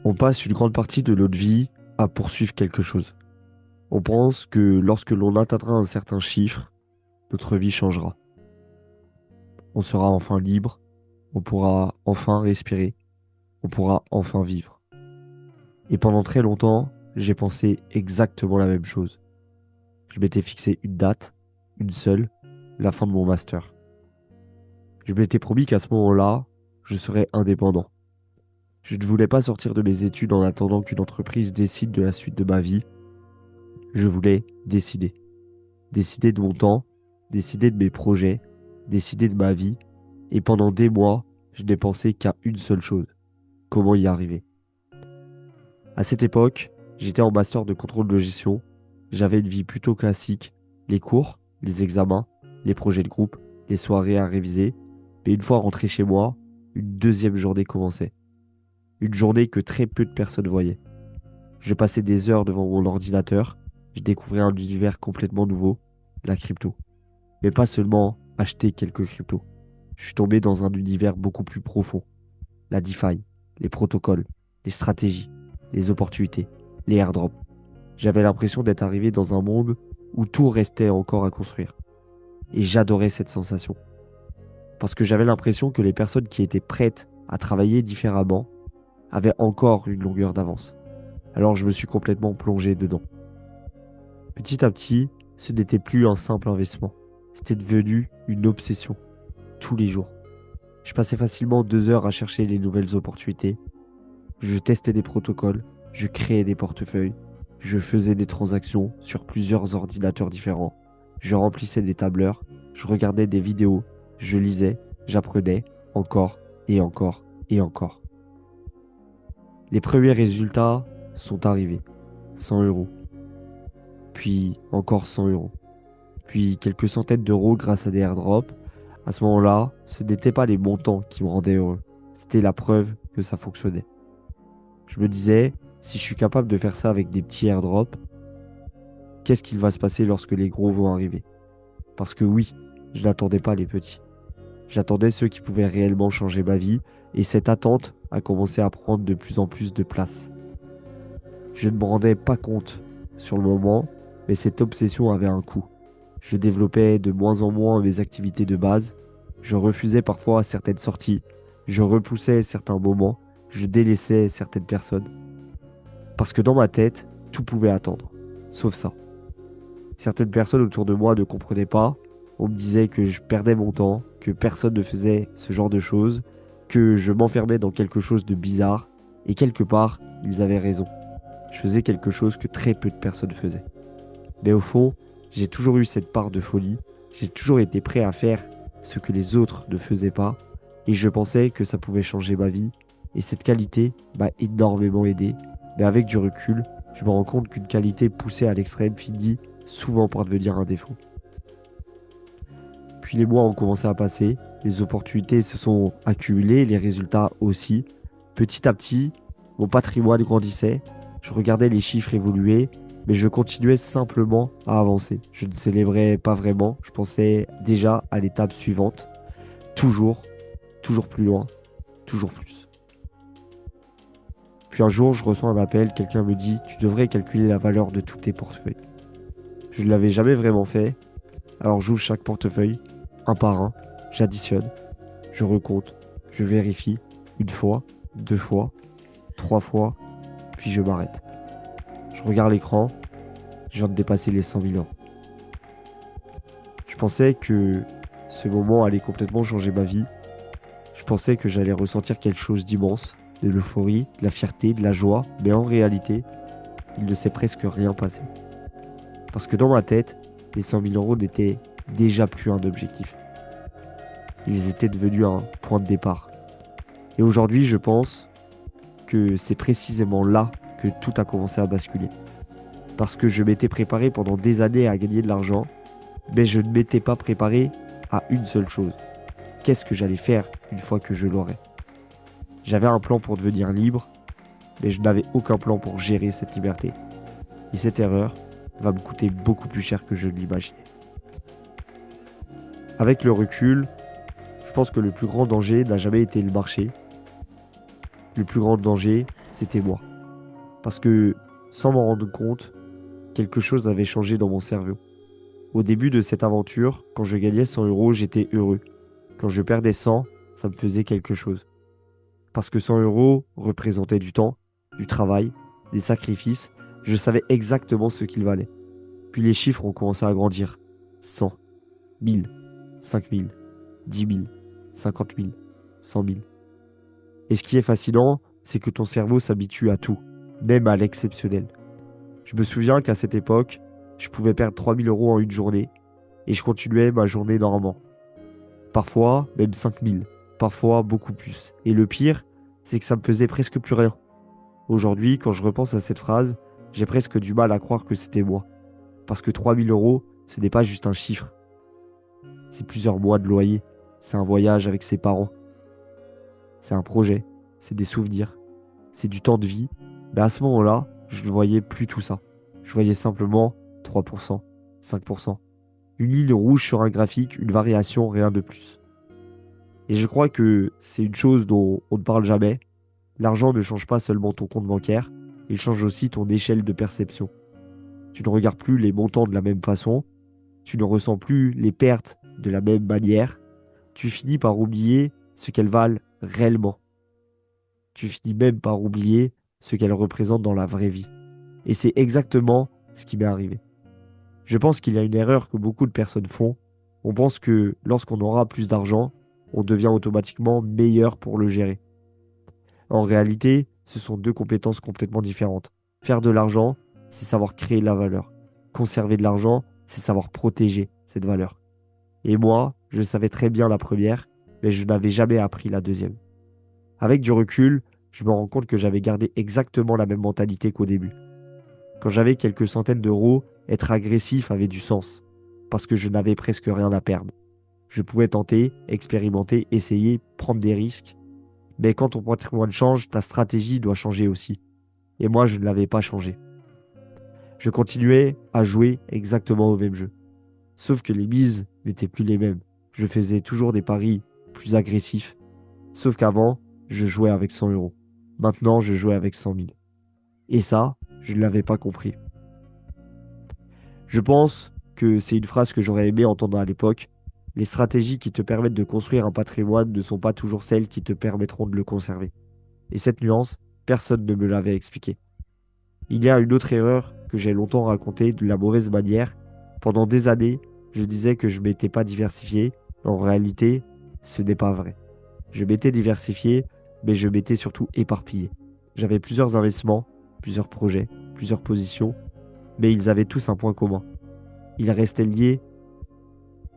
On passe une grande partie de notre vie à poursuivre quelque chose. On pense que lorsque l'on atteindra un certain chiffre, notre vie changera. On sera enfin libre, on pourra enfin respirer, on pourra enfin vivre. Et pendant très longtemps, j'ai pensé exactement la même chose. Je m'étais fixé une date, une seule, la fin de mon master. Je m'étais promis qu'à ce moment-là, je serais indépendant. Je ne voulais pas sortir de mes études en attendant qu'une entreprise décide de la suite de ma vie. Je voulais décider. Décider de mon temps, décider de mes projets, décider de ma vie. Et pendant des mois, je n'ai pensé qu'à une seule chose, comment y arriver. À cette époque, j'étais en master de contrôle de gestion. J'avais une vie plutôt classique, les cours, les examens, les projets de groupe, les soirées à réviser. Mais une fois rentré chez moi, une deuxième journée commençait. Une journée que très peu de personnes voyaient. Je passais des heures devant mon ordinateur, je découvrais un univers complètement nouveau, la crypto. Mais pas seulement acheter quelques cryptos. Je suis tombé dans un univers beaucoup plus profond. La DeFi, les protocoles, les stratégies, les opportunités, les airdrops. J'avais l'impression d'être arrivé dans un monde où tout restait encore à construire. Et j'adorais cette sensation. Parce que j'avais l'impression que les personnes qui étaient prêtes à travailler différemment avaient encore une longueur d'avance. Alors je me suis complètement plongé dedans. Petit à petit, ce n'était plus un simple investissement. C'était devenu une obsession, tous les jours. Je passais facilement 2 heures à chercher les nouvelles opportunités. Je testais des protocoles, je créais des portefeuilles, je faisais des transactions sur plusieurs ordinateurs différents. Je remplissais des tableurs, je regardais des vidéos, je lisais, j'apprenais, encore et encore et encore. Les premiers résultats sont arrivés. 100 euros, puis encore 100 euros, puis quelques centaines d'euros grâce à des airdrops. À ce moment-là, ce n'étaient pas les montants qui me rendaient heureux, c'était la preuve que ça fonctionnait. Je me disais, si je suis capable de faire ça avec des petits airdrops, qu'est-ce qu'il va se passer lorsque les gros vont arriver? Parce que oui, je n'attendais pas les petits. J'attendais ceux qui pouvaient réellement changer ma vie, et cette attente a commencé à prendre de plus en plus de place. Je ne me rendais pas compte sur le moment, mais cette obsession avait un coût. Je développais de moins en moins mes activités de base, je refusais parfois certaines sorties, je repoussais certains moments, je délaissais certaines personnes. Parce que dans ma tête, tout pouvait attendre, sauf ça. Certaines personnes autour de moi ne comprenaient pas, on me disait que je perdais mon temps, que personne ne faisait ce genre de choses, que je m'enfermais dans quelque chose de bizarre, et quelque part, ils avaient raison. Je faisais quelque chose que très peu de personnes faisaient. Mais au fond, j'ai toujours eu cette part de folie, j'ai toujours été prêt à faire ce que les autres ne faisaient pas, et je pensais que ça pouvait changer ma vie, et cette qualité m'a énormément aidé, mais avec du recul, je me rends compte qu'une qualité poussée à l'extrême finit souvent par devenir un défaut. Puis les mois ont commencé à passer, les opportunités se sont accumulées, les résultats aussi. Petit à petit, mon patrimoine grandissait, je regardais les chiffres évoluer, mais je continuais simplement à avancer. Je ne célébrais pas vraiment, je pensais déjà à l'étape suivante, toujours, toujours plus loin, toujours plus. Puis un jour, je reçois un appel, quelqu'un me dit, tu devrais calculer la valeur de tous tes portefeuilles. Je ne l'avais jamais vraiment fait, alors j'ouvre chaque portefeuille, un par un, j'additionne, je recompte, je vérifie, une fois, deux fois, trois fois, puis je m'arrête. Je regarde l'écran, je viens de dépasser les 100 000 euros. Je pensais que ce moment allait complètement changer ma vie. Je pensais que j'allais ressentir quelque chose d'immense, de l'euphorie, de la fierté, de la joie, mais en réalité, il ne s'est presque rien passé. Parce que dans ma tête, les 100 000 euros n'étaient déjà plus un objectif. Ils étaient devenus un point de départ. Et aujourd'hui, je pense que c'est précisément là que tout a commencé à basculer. Parce que je m'étais préparé pendant des années à gagner de l'argent, mais je ne m'étais pas préparé à une seule chose. Qu'est-ce que j'allais faire une fois que je l'aurais? J'avais un plan pour devenir libre, mais je n'avais aucun plan pour gérer cette liberté. Et cette erreur va me coûter beaucoup plus cher que je ne l'imaginais. Avec le recul, je pense que le plus grand danger n'a jamais été le marché. Le plus grand danger, c'était moi. Parce que, sans m'en rendre compte, quelque chose avait changé dans mon cerveau. Au début de cette aventure, quand je gagnais 100 euros, j'étais heureux. Quand je perdais 100, ça me faisait quelque chose. Parce que 100 euros représentaient du temps, du travail, des sacrifices. Je savais exactement ce qu'il valait. Puis les chiffres ont commencé à grandir. 100, 1000, 5000, 10 000, 50 000, 100 000. Et ce qui est fascinant, c'est que ton cerveau s'habitue à tout, même à l'exceptionnel. Je me souviens qu'à cette époque, je pouvais perdre 3000 euros en une journée et je continuais ma journée normalement. Parfois, même 5000, parfois beaucoup plus. Et le pire, c'est que ça me faisait presque plus rien. Aujourd'hui, quand je repense à cette phrase, j'ai presque du mal à croire que c'était moi. Parce que 3000 euros, ce n'est pas juste un chiffre. C'est plusieurs mois de loyer. C'est un voyage avec ses parents. C'est un projet. C'est des souvenirs. C'est du temps de vie. Mais à ce moment-là, je ne voyais plus tout ça. Je voyais simplement 3%, 5%. Une ligne rouge sur un graphique, une variation, rien de plus. Et je crois que c'est une chose dont on ne parle jamais. L'argent ne change pas seulement ton compte bancaire, il change aussi ton échelle de perception. Tu ne regardes plus les montants de la même façon, tu ne ressens plus les pertes de la même manière, tu finis par oublier ce qu'elles valent réellement. Tu finis même par oublier ce qu'elles représentent dans la vraie vie. Et c'est exactement ce qui m'est arrivé. Je pense qu'il y a une erreur que beaucoup de personnes font. On pense que lorsqu'on aura plus d'argent, on devient automatiquement meilleur pour le gérer. En réalité, ce sont deux compétences complètement différentes. Faire de l'argent, c'est savoir créer de la valeur. Conserver de l'argent, c'est savoir protéger cette valeur. Et moi, je savais très bien la première, mais je n'avais jamais appris la deuxième. Avec du recul, je me rends compte que j'avais gardé exactement la même mentalité qu'au début. Quand j'avais quelques centaines d'euros, être agressif avait du sens, parce que je n'avais presque rien à perdre. Je pouvais tenter, expérimenter, essayer, prendre des risques. Mais quand ton patrimoine change, ta stratégie doit changer aussi. Et moi, je ne l'avais pas changé. Je continuais à jouer exactement au même jeu. Sauf que les mises n'étaient plus les mêmes. Je faisais toujours des paris plus agressifs. Sauf qu'avant, je jouais avec 100 euros. Maintenant, je jouais avec 100 000. Et ça, je ne l'avais pas compris. Je pense que c'est une phrase que j'aurais aimé entendre à l'époque. Les stratégies qui te permettent de construire un patrimoine ne sont pas toujours celles qui te permettront de le conserver. Et cette nuance, personne ne me l'avait expliqué. Il y a une autre erreur que j'ai longtemps racontée de la mauvaise manière. Pendant des années, je disais que je m'étais pas diversifié. En réalité, ce n'est pas vrai. Je m'étais diversifié, mais je m'étais surtout éparpillé. J'avais plusieurs investissements, plusieurs projets, plusieurs positions, mais ils avaient tous un point commun. Ils restaient liés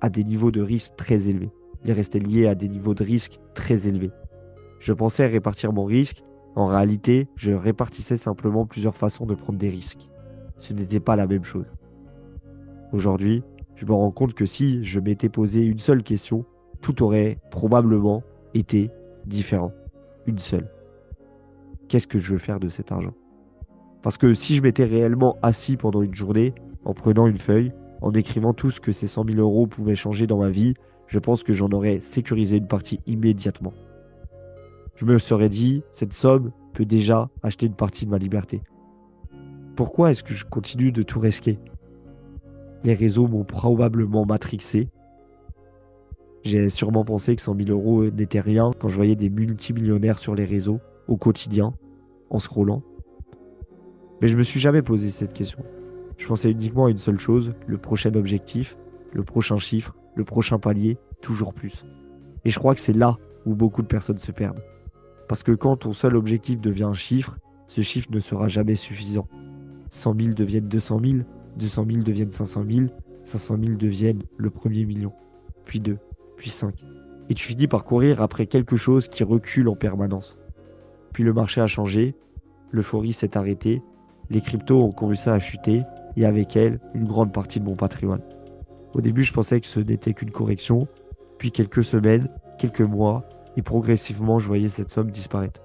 à des niveaux de risque très élevés. Ils restaient liés à des niveaux de risque très élevés. Je pensais répartir mon risque. En réalité, je répartissais simplement plusieurs façons de prendre des risques. Ce n'était pas la même chose. Aujourd'hui, je me rends compte que si je m'étais posé une seule question, tout aurait probablement été différent. Une seule. Qu'est-ce que je veux faire de cet argent? Parce que si je m'étais réellement assis pendant une journée, en prenant une feuille, en écrivant tout ce que ces 100 000 euros pouvaient changer dans ma vie, je pense que j'en aurais sécurisé une partie immédiatement. Je me serais dit, cette somme peut déjà acheter une partie de ma liberté. Pourquoi est-ce que je continue de tout risquer? Les réseaux m'ont probablement matrixé. J'ai sûrement pensé que 100 000 euros n'étaient rien quand je voyais des multimillionnaires sur les réseaux, au quotidien, en scrollant. Mais je me suis jamais posé cette question. Je pensais uniquement à une seule chose, le prochain objectif, le prochain chiffre, le prochain palier, toujours plus. Et je crois que c'est là où beaucoup de personnes se perdent. Parce que quand ton seul objectif devient un chiffre, ce chiffre ne sera jamais suffisant. 100 000 deviennent 200 000, 200 000 deviennent 500 000, 500 000 deviennent le premier million, puis 2, puis 5. Et tu finis par courir après quelque chose qui recule en permanence. Puis le marché a changé, l'euphorie s'est arrêtée, les cryptos ont commencé à chuter, et avec elles, une grande partie de mon patrimoine. Au début, je pensais que ce n'était qu'une correction, puis quelques semaines, quelques mois, et progressivement, je voyais cette somme disparaître.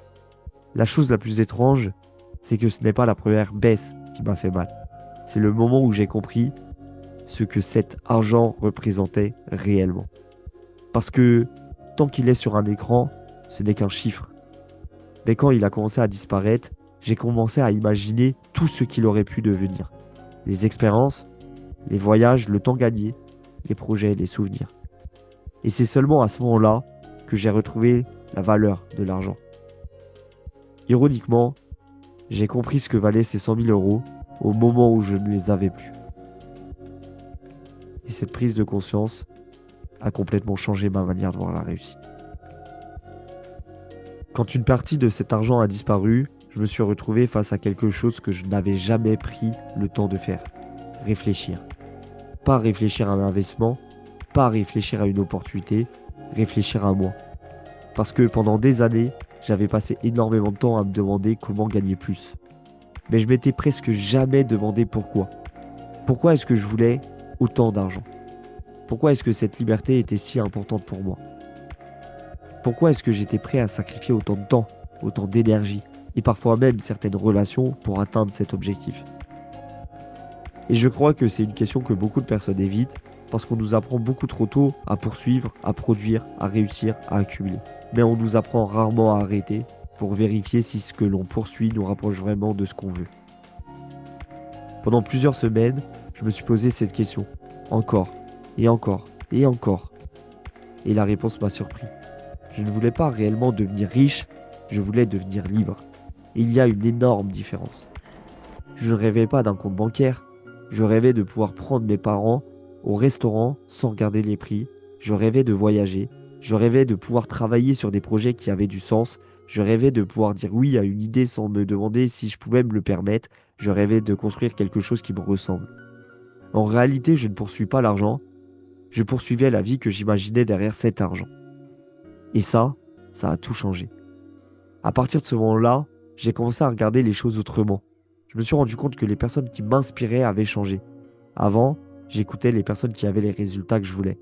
La chose la plus étrange, c'est que ce n'est pas la première baisse qui m'a fait mal. C'est le moment où j'ai compris ce que cet argent représentait réellement. Parce que tant qu'il est sur un écran, ce n'est qu'un chiffre. Mais quand il a commencé à disparaître, j'ai commencé à imaginer tout ce qu'il aurait pu devenir. Les expériences, les voyages, le temps gagné, les projets, les souvenirs. Et c'est seulement à ce moment-là que j'ai retrouvé la valeur de l'argent. Ironiquement, j'ai compris ce que valaient ces 100 000 euros au moment où je ne les avais plus. Et cette prise de conscience a complètement changé ma manière de voir la réussite. Quand une partie de cet argent a disparu, je me suis retrouvé face à quelque chose que je n'avais jamais pris le temps de faire. Réfléchir. Pas réfléchir à un investissement, pas réfléchir à une opportunité, réfléchir à moi. Parce que pendant des années, j'avais passé énormément de temps à me demander comment gagner plus. Mais je m'étais presque jamais demandé pourquoi. Pourquoi est-ce que je voulais autant d'argent? Pourquoi est-ce que cette liberté était si importante pour moi? Pourquoi est-ce que j'étais prêt à sacrifier autant de temps, autant d'énergie, et parfois même certaines relations pour atteindre cet objectif? Et je crois que c'est une question que beaucoup de personnes évitent parce qu'on nous apprend beaucoup trop tôt à poursuivre, à produire, à réussir, à accumuler. Mais on nous apprend rarement à arrêter pour vérifier si ce que l'on poursuit nous rapproche vraiment de ce qu'on veut. Pendant plusieurs semaines, je me suis posé cette question. Encore, et encore, et encore. Et la réponse m'a surpris. Je ne voulais pas réellement devenir riche, je voulais devenir libre. Et il y a une énorme différence. Je ne rêvais pas d'un compte bancaire, je rêvais de pouvoir prendre mes parents au restaurant sans regarder les prix, je rêvais de voyager, je rêvais de pouvoir travailler sur des projets qui avaient du sens, je rêvais de pouvoir dire oui à une idée sans me demander si je pouvais me le permettre, je rêvais de construire quelque chose qui me ressemble. En réalité, je ne poursuis pas l'argent, je poursuivais la vie que j'imaginais derrière cet argent. Et ça a tout changé. À partir de ce moment-là, j'ai commencé à regarder les choses autrement. Je me suis rendu compte que les personnes qui m'inspiraient avaient changé. Avant, j'écoutais les personnes qui avaient les résultats que je voulais.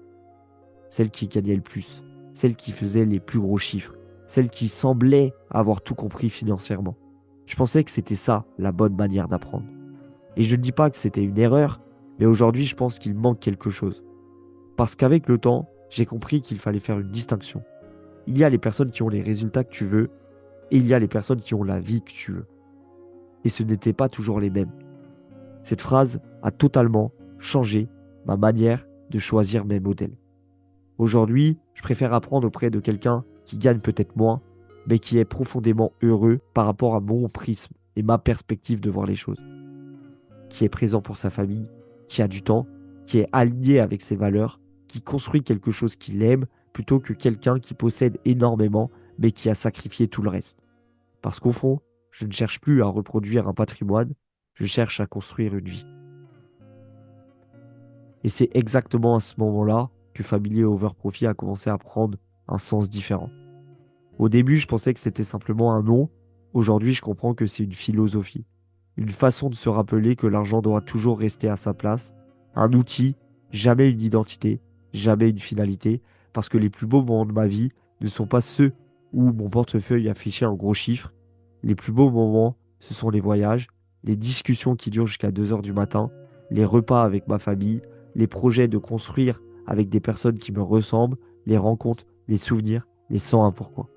Celles qui gagnaient le plus, celles qui faisaient les plus gros chiffres, celles qui semblaient avoir tout compris financièrement. Je pensais que c'était ça, la bonne manière d'apprendre. Et je ne dis pas que c'était une erreur, mais aujourd'hui, je pense qu'il manque quelque chose. Parce qu'avec le temps, j'ai compris qu'il fallait faire une distinction. Il y a les personnes qui ont les résultats que tu veux, et il y a les personnes qui ont la vie que tu veux. Et ce n'étaient pas toujours les mêmes. Cette phrase a totalement changé ma manière de choisir mes modèles. Aujourd'hui, je préfère apprendre auprès de quelqu'un qui gagne peut-être moins, mais qui est profondément heureux par rapport à mon prisme et ma perspective de voir les choses. Qui est présent pour sa famille, qui a du temps, qui est aligné avec ses valeurs, qui construit quelque chose qu'il aime, plutôt que quelqu'un qui possède énormément, mais qui a sacrifié tout le reste. Parce qu'au fond, je ne cherche plus à reproduire un patrimoine, je cherche à construire une vie. Et c'est exactement à ce moment-là que Family Over Profit a commencé à prendre un sens différent. Au début, je pensais que c'était simplement un nom. Aujourd'hui, je comprends que c'est une philosophie. Une façon de se rappeler que l'argent doit toujours rester à sa place. Un outil, jamais une identité, jamais une finalité. Parce que les plus beaux moments de ma vie ne sont pas ceux où mon portefeuille affichait un gros chiffre. Les plus beaux moments, ce sont les voyages, les discussions qui durent jusqu'à 2 heures du matin, les repas avec ma famille, les projets de construire avec des personnes qui me ressemblent, les rencontres, les souvenirs, les 101 pourquoi.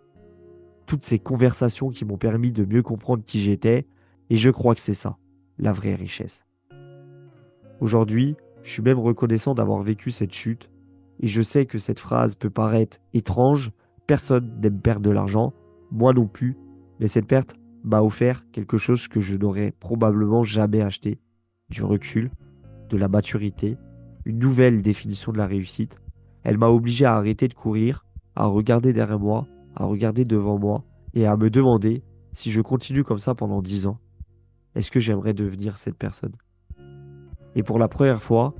Toutes ces conversations qui m'ont permis de mieux comprendre qui j'étais, et je crois que c'est ça, la vraie richesse. Aujourd'hui, je suis même reconnaissant d'avoir vécu cette chute, et je sais que cette phrase peut paraître étrange, personne n'aime perdre de l'argent, moi non plus, mais cette perte m'a offert quelque chose que je n'aurais probablement jamais acheté, du recul, de la maturité, une nouvelle définition de la réussite. Elle m'a obligé à arrêter de courir, à regarder derrière moi, à regarder devant moi et à me demander si je continue comme ça pendant 10 ans, est-ce que j'aimerais devenir cette personne? Et pour la première fois,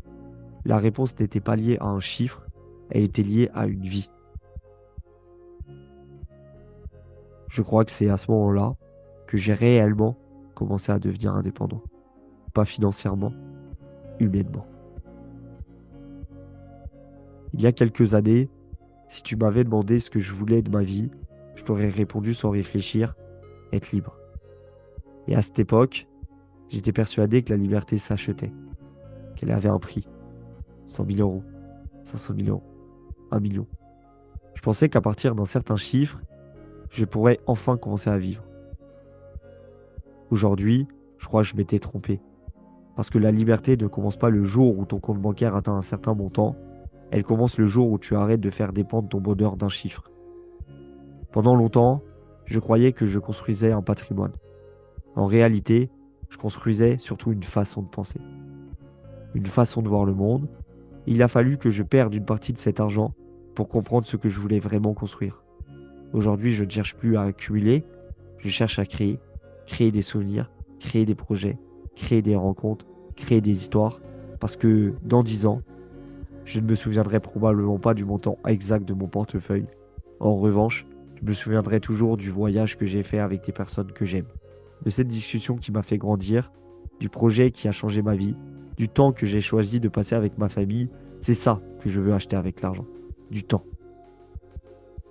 la réponse n'était pas liée à un chiffre, elle était liée à une vie. Je crois que c'est à ce moment-là que j'ai réellement commencé à devenir indépendant. Pas financièrement, humainement. Il y a quelques années, si tu m'avais demandé ce que je voulais de ma vie, je t'aurais répondu sans réfléchir, être libre. Et à cette époque, j'étais persuadé que la liberté s'achetait, qu'elle avait un prix. 100 000 euros, 500 000 euros, 1 million. Je pensais qu'à partir d'un certain chiffre, je pourrais enfin commencer à vivre. Aujourd'hui, je crois que je m'étais trompé. Parce que la liberté ne commence pas le jour où ton compte bancaire atteint un certain montant, elle commence le jour où tu arrêtes de faire dépendre ton bonheur d'un chiffre. Pendant longtemps, je croyais que je construisais un patrimoine. En réalité, je construisais surtout une façon de penser, une façon de voir le monde. Il a fallu que je perde une partie de cet argent pour comprendre ce que je voulais vraiment construire. Aujourd'hui, je ne cherche plus à accumuler, je cherche à créer, créer des souvenirs, créer des projets, créer des rencontres, créer des histoires, parce que dans 10 ans, je ne me souviendrai probablement pas du montant exact de mon portefeuille. En revanche, je me souviendrai toujours du voyage que j'ai fait avec des personnes que j'aime, de cette discussion qui m'a fait grandir, du projet qui a changé ma vie, du temps que j'ai choisi de passer avec ma famille. C'est ça que je veux acheter avec l'argent, du temps.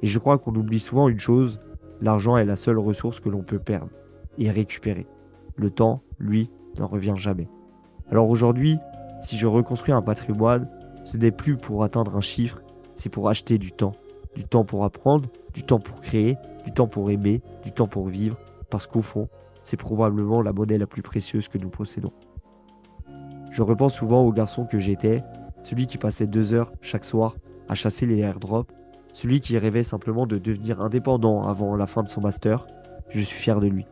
Et je crois qu'on oublie souvent une chose, l'argent est la seule ressource que l'on peut perdre et récupérer. Le temps, lui, n'en revient jamais. Alors aujourd'hui, si je reconstruis un patrimoine, ce n'est plus pour atteindre un chiffre, c'est pour acheter du temps. Du temps pour apprendre, du temps pour créer, du temps pour aimer, du temps pour vivre, parce qu'au fond, c'est probablement la monnaie la plus précieuse que nous possédons. Je repense souvent au garçon que j'étais, celui qui passait 2 heures chaque soir à chasser les airdrops, celui qui rêvait simplement de devenir indépendant avant la fin de son master. Je suis fier de lui.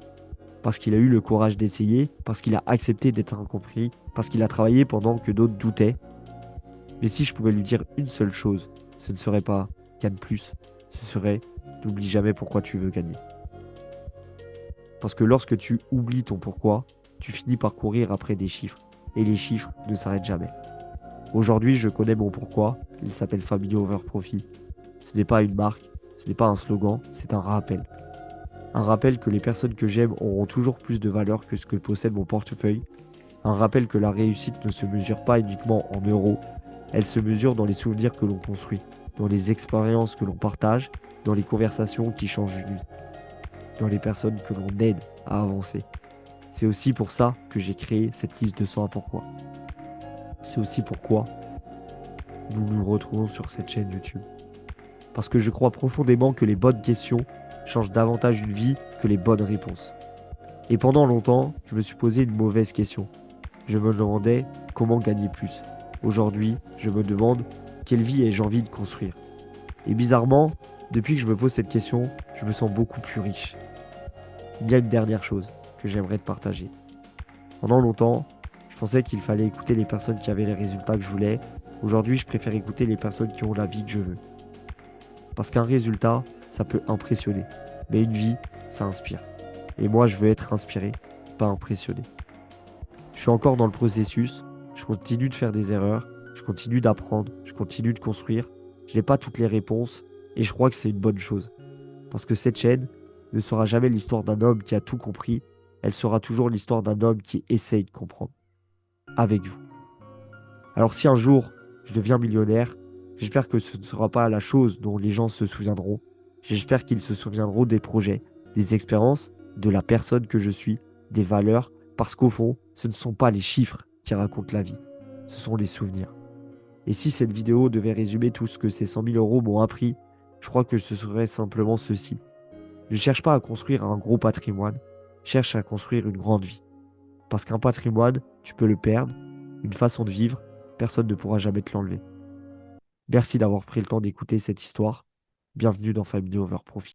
Parce qu'il a eu le courage d'essayer, parce qu'il a accepté d'être incompris, parce qu'il a travaillé pendant que d'autres doutaient. Mais si je pouvais lui dire une seule chose, ce ne serait pas gagne plus, ce serait n'oublie jamais pourquoi tu veux gagner. Parce que lorsque tu oublies ton pourquoi, tu finis par courir après des chiffres. Et les chiffres ne s'arrêtent jamais. Aujourd'hui, je connais mon pourquoi. Il s'appelle Family Over Profit. Ce n'est pas une marque, ce n'est pas un slogan, c'est un rappel. Un rappel que les personnes que j'aime auront toujours plus de valeur que ce que possède mon portefeuille. Un rappel que la réussite ne se mesure pas uniquement en euros, elle se mesure dans les souvenirs que l'on construit, dans les expériences que l'on partage, dans les conversations qui changent une vie, dans les personnes que l'on aide à avancer. C'est aussi pour ça que j'ai créé cette liste de 100 à pourquoi. C'est aussi pourquoi nous nous retrouvons sur cette chaîne YouTube. Parce que je crois profondément que les bonnes questions changent davantage une vie que les bonnes réponses. Et pendant longtemps, je me suis posé une mauvaise question. Je me demandais comment gagner plus. Aujourd'hui, je me demande quelle vie ai-je envie de construire. Et bizarrement, depuis que je me pose cette question, je me sens beaucoup plus riche. Il y a une dernière chose que j'aimerais te partager. Pendant longtemps, je pensais qu'il fallait écouter les personnes qui avaient les résultats que je voulais. Aujourd'hui, je préfère écouter les personnes qui ont la vie que je veux. Parce qu'un résultat, ça peut impressionner. Mais une vie, ça inspire. Et moi, je veux être inspiré, pas impressionné. Je suis encore dans le processus. Je continue de faire des erreurs. Je continue d'apprendre. Je continue de construire. Je n'ai pas toutes les réponses. Et je crois que c'est une bonne chose. Parce que cette chaîne ne sera jamais l'histoire d'un homme qui a tout compris. Elle sera toujours l'histoire d'un homme qui essaye de comprendre. Avec vous. Alors si un jour, je deviens millionnaire, j'espère que ce ne sera pas la chose dont les gens se souviendront. J'espère qu'ils se souviendront des projets, des expériences, de la personne que je suis, des valeurs, parce qu'au fond, ce ne sont pas les chiffres qui racontent la vie, ce sont les souvenirs. Et si cette vidéo devait résumer tout ce que ces 100 000 euros m'ont appris, je crois que ce serait simplement ceci. Je ne cherche pas à construire un gros patrimoine, je cherche à construire une grande vie. Parce qu'un patrimoine, tu peux le perdre, une façon de vivre, personne ne pourra jamais te l'enlever. Merci d'avoir pris le temps d'écouter cette histoire. Bienvenue dans Family Over Profit.